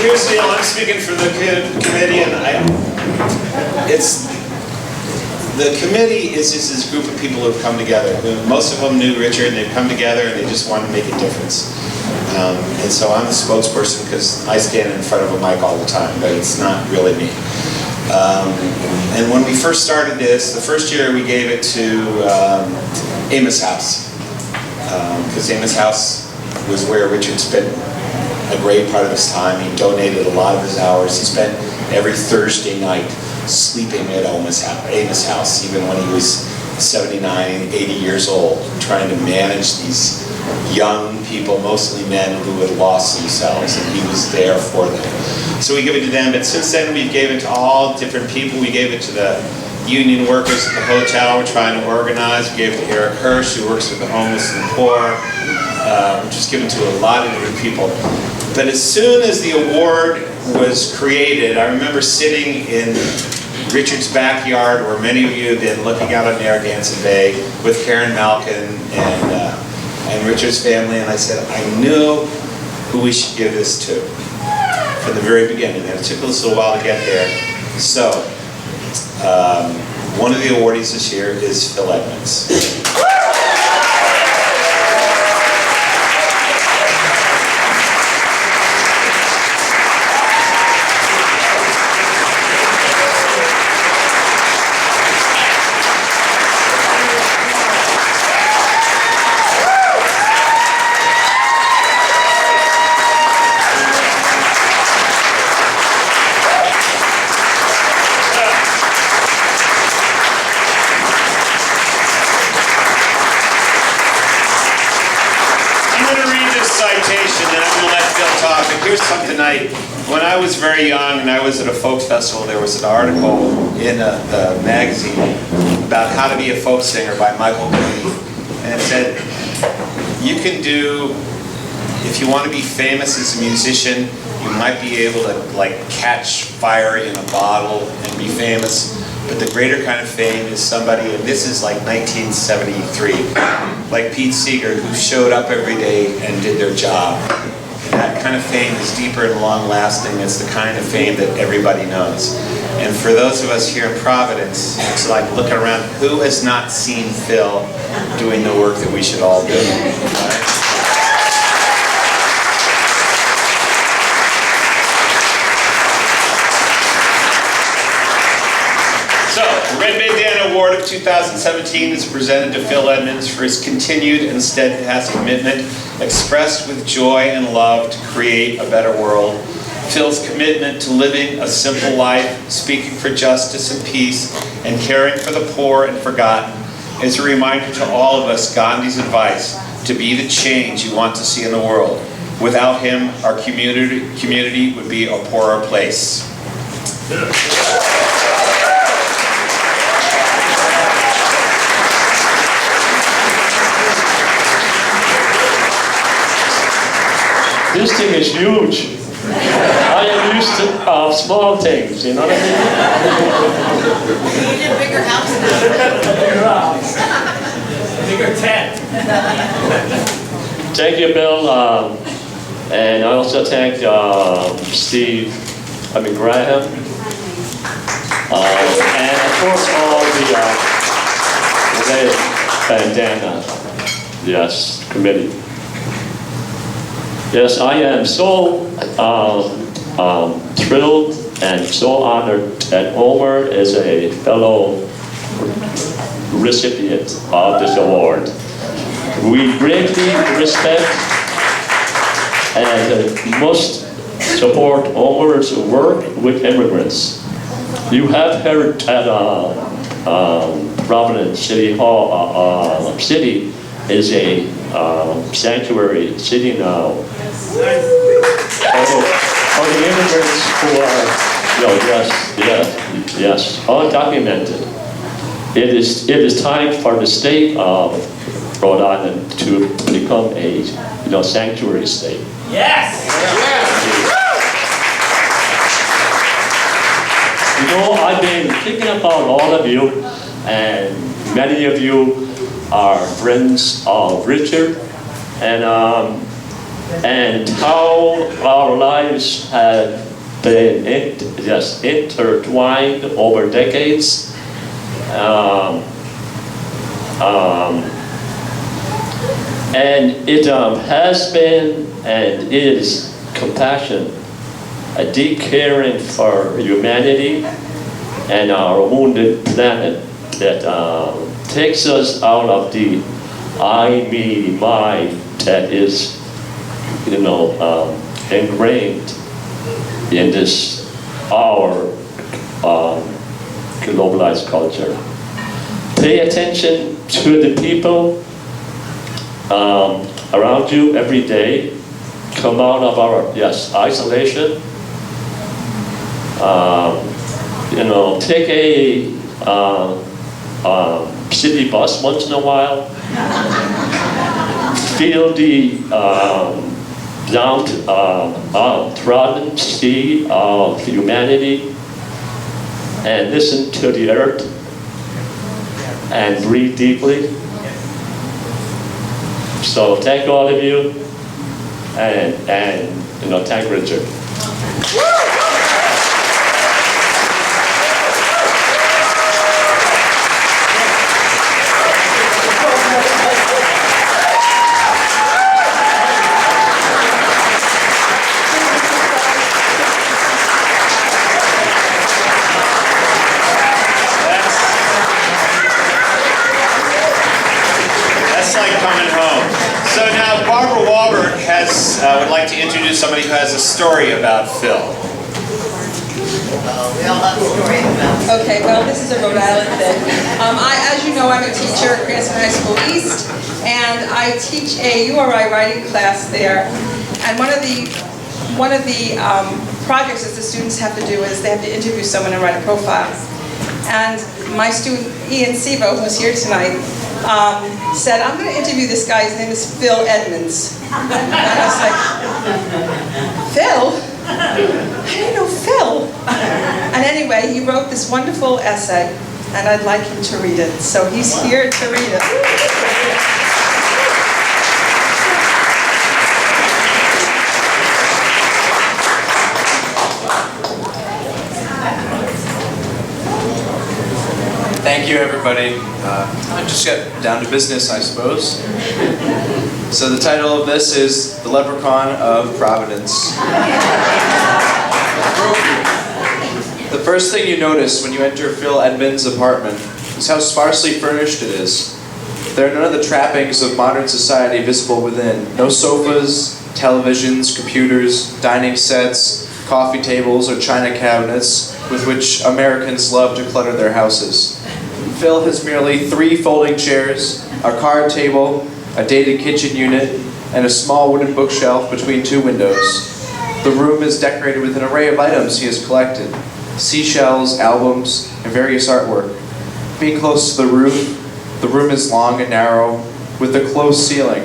Here's the deal. I'm speaking for the committee, and the committee is just this group of people who have come together. Most of them knew Richard, and they've come together, and they just want to make a difference. And so I'm the spokesperson because I stand in front of a mic all the time, but it's not really me. And when we first started this, the first year we gave it to Amos House, because Amos House was where Richard spent a great part of his time. He donated a lot of his hours. He spent every Thursday night sleeping at Amos House, even when he was 79, 80 years old, trying to manage these young people, mostly men who had lost themselves, and he was there for them. So we give it to them, but since then we gave it to all different people. We gave it to the union workers at the hotel we're trying to organize. We gave it to Eric Hirsch, who works with the homeless and the poor. Just given to a lot of different people. But as soon as the award was created, I remember sitting in Richard's backyard, where many of you have been, looking out on Narragansett Bay with Karen Malkin and Richard's family, and I said, I knew who we should give this to from the very beginning, and it took us a little while to get there. So, one of the awardees this year is Phil Edmunds. Here's something when I was very young and I was at a folk festival, there was an article in the magazine about how to be a folk singer by Michael Green. And it said, you can do, if you want to be famous as a musician, you might be able to like catch fire in a bottle and be famous. But the greater kind of fame is somebody, and this is like 1973, like Pete Seeger, who showed up every day and did their job. That kind of fame is deeper and long-lasting. It's the kind of fame that everybody knows. And for those of us here in Providence, it's like looking around, who has not seen Phil doing the work that we should all do? Right? So, the Red Bandana Award of 2017 is presented to Phil Edmonds for his continued and steadfast commitment, expressed with joy and love, to create a better world. Phil's commitment to living a simple life, speaking for justice and peace, and caring for the poor and forgotten is a reminder to all of us Gandhi's advice to be the change you want to see in the world. Without him, our community would be a poorer place. This thing is huge. I am used to small things, you know what I mean? You need a bigger house now. Bigger house. Bigger tent. Thank you, Bill. And I also thank Graham. And of course all the Red Bandana, committee. Yes, I am so thrilled and so honored that Omer is a fellow recipient of this award. We greatly respect and must support Omer's work with immigrants. You have heard at Providence City Hall, city is a sanctuary city now. For the immigrants who are, yes, undocumented. It is time for the state of Rhode Island to become a sanctuary state. Yes! I've been thinking about all of you, and many of you are friends of Richard, and and how our lives have been intertwined over decades. And it has been and is compassion, a deep caring for humanity and our wounded planet that takes us out of the I, me, my that is, ingrained in this our globalized culture. Pay attention to the people around you every day. Come out of our isolation. Take a city bus once in a while. Feel the downtrodden sea of humanity, and listen to the earth, and breathe deeply. So thank all of you, and thank Richard. Would like to introduce somebody who has a story about Phil. Oh, we all have a story about Phil. Okay, well, this is a Rhode Island thing. As you know, I'm a teacher at Cranston High School East, and I teach a URI writing class there. And one of the projects that the students have to do is they have to interview someone and write a profile. And my student, Ian Sivo, who's here tonight, said, I'm going to interview this guy. His name is Phil Edmunds. And I was like, Phil? I didn't know Phil. And anyway, he wrote this wonderful essay, and I'd like him to read it. So he's here to read it. Thank you, everybody. I'll just get down to business, I suppose. So the title of this is The Leprechaun of Providence. The first thing you notice when you enter Phil Edmonds' apartment is how sparsely furnished it is. There are none of the trappings of modern society visible within. No sofas, televisions, computers, dining sets, coffee tables, or china cabinets with which Americans love to clutter their houses. Phil has merely 3 folding chairs, a card table, a dated kitchen unit, and a small wooden bookshelf between 2 windows. The room is decorated with an array of items he has collected: seashells, albums, and various artwork. Being close to the room is long and narrow, with a closed ceiling.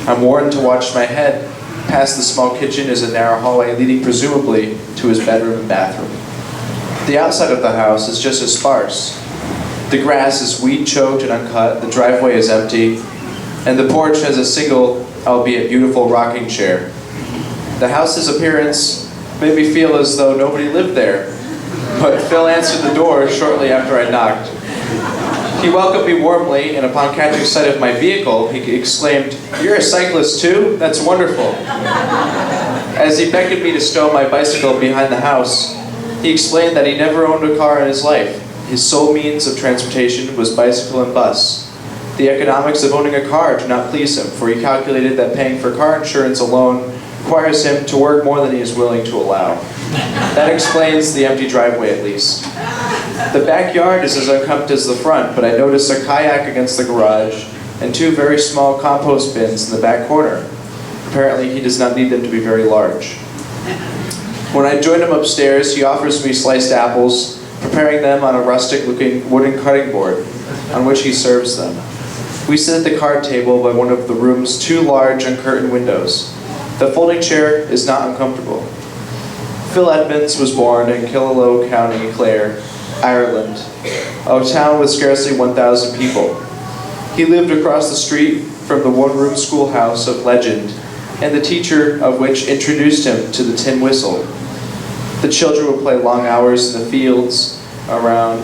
I'm warned to watch my head. Past the small kitchen is a narrow hallway leading presumably to his bedroom and bathroom. The outside of the house is just as sparse. The grass is weed-choked and uncut, the driveway is empty, and the porch has a single, albeit beautiful, rocking chair. The house's appearance made me feel as though nobody lived there, but Phil answered the door shortly after I knocked. He welcomed me warmly, and upon catching sight of my vehicle, he exclaimed, "You're a cyclist too? That's wonderful." As he beckoned me to stow my bicycle behind the house, he explained that he never owned a car in his life. His sole means of transportation was bicycle and bus. The economics of owning a car do not please him, for he calculated that paying for car insurance alone requires him to work more than he is willing to allow. That explains the empty driveway, at least. The backyard is as unkempt as the front, but I notice a kayak against the garage and 2 very small compost bins in the back corner. Apparently, he does not need them to be very large. When I join him upstairs, he offers me sliced apples, preparing them on a rustic-looking wooden cutting board, on which he serves them. We sit at the card table by one of the room's 2 large uncurtained windows. The folding chair is not uncomfortable. Phil Edmonds was born in Killaloe County, Clare, Ireland, a town with scarcely 1,000 people. He lived across the street from the one-room schoolhouse of legend and the teacher of which introduced him to the tin whistle. The children would play long hours in the fields around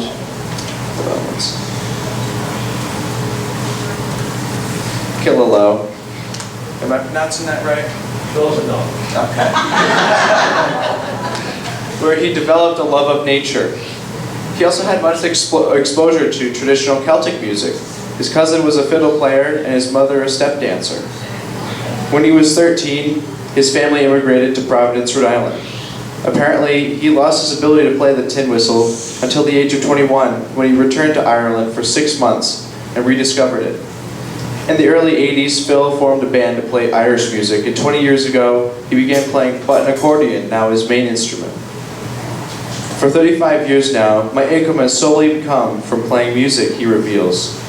Killaloe. Am I pronouncing that right? Close enough. Where he developed a love of nature. He also had much exposure to traditional Celtic music. His cousin was a fiddle player and his mother a step dancer. When he was 13, his family immigrated to Providence, Rhode Island. Apparently, he lost his ability to play the tin whistle until the age of 21 when he returned to Ireland for 6 months and rediscovered it. In the early 80s, Phil formed a band to play Irish music, and 20 years ago, he began playing button accordion, now his main instrument. For 35 years now, my income has solely come from playing music, he reveals.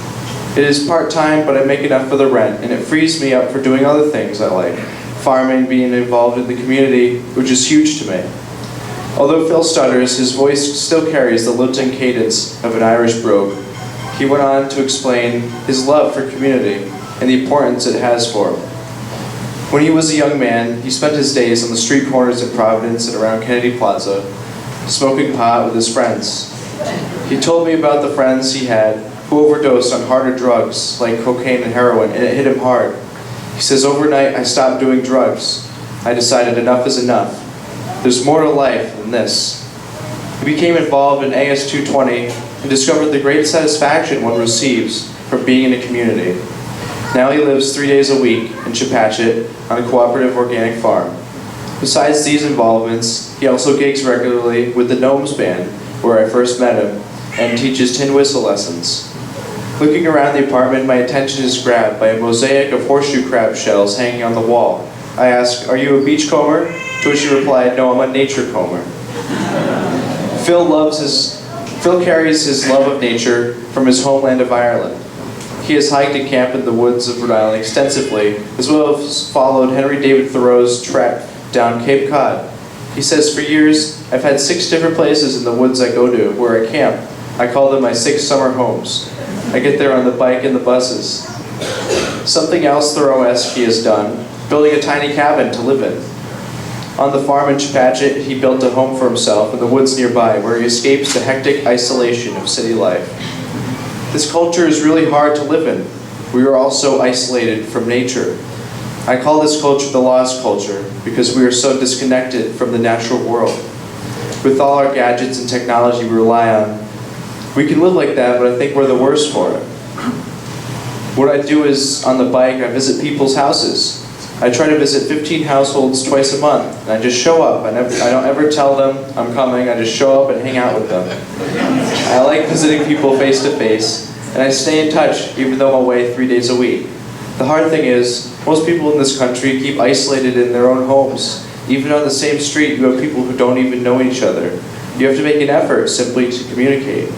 It is part-time, but I make enough for the rent, and it frees me up for doing other things I like. Farming, being involved in the community, which is huge to me. Although Phil stutters, his voice still carries the lilting cadence of an Irish brogue. He went on to explain his love for community and the importance it has for him. When he was a young man, he spent his days on the street corners in Providence and around Kennedy Plaza, smoking pot with his friends. He told me about the friends he had who overdosed on harder drugs like cocaine and heroin, and it hit him hard. He says, overnight I stopped doing drugs. I decided enough is enough. There's more to life than this. He became involved in AS 220 and discovered the great satisfaction one receives from being in a community. Now he lives 3 days a week in Chepachet on a cooperative organic farm. Besides these involvements, he also gigs regularly with the Gnomes Band, where I first met him, and teaches tin whistle lessons. Looking around the apartment, my attention is grabbed by a mosaic of horseshoe crab shells hanging on the wall. I ask, "Are you a beachcomber?" To which he replied, "No, I'm a nature comber." Phil carries his love of nature from his homeland of Ireland. He has hiked and camped in the woods of Rhode Island extensively, as well as followed Henry David Thoreau's trek down Cape Cod. He says, "For years, I've had 6 different places in the woods I go to where I camp. I call them my 6 summer homes. I get there on the bike and the buses." Something else Thoreau-esque he has done, building a tiny cabin to live in. On the farm in Chepachet, he built a home for himself in the woods nearby, where he escapes the hectic isolation of city life. This culture is really hard to live in. We are all so isolated from nature. I call this culture the lost culture, because we are so disconnected from the natural world. With all our gadgets and technology we rely on, we can live like that, but I think we're the worst for it. What I do is, on the bike, I visit people's houses. I try to visit 15 households twice a month, and I just show up. I don't ever tell them I'm coming, I just show up and hang out with them. I like visiting people face to face, and I stay in touch even though I'm away 3 days a week. The hard thing is, most people in this country keep isolated in their own homes. Even on the same street, you have people who don't even know each other. You have to make an effort simply to communicate.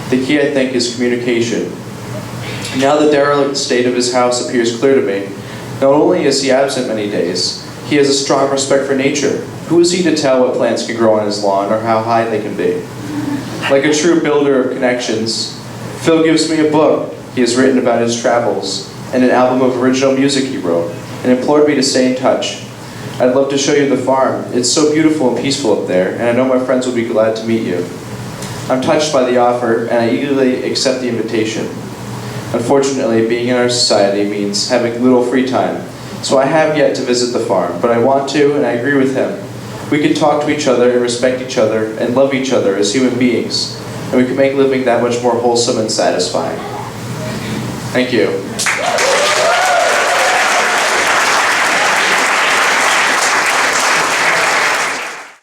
The key, I think, is communication. Now the derelict state of his house appears clear to me. Not only is he absent many days, he has a strong respect for nature. Who is he to tell what plants can grow on his lawn or how high they can be? Like a true builder of connections, Phil gives me a book he has written about his travels and an album of original music he wrote, and implored me to stay in touch. I'd love to show you the farm. It's so beautiful and peaceful up there, and I know my friends will be glad to meet you. I'm touched by the offer, and I eagerly accept the invitation. Unfortunately, being in our society means having little free time, so I have yet to visit the farm, but I want to, and I agree with him. We can talk to each other and respect each other and love each other as human beings, and we can make living that much more wholesome and satisfying. Thank you.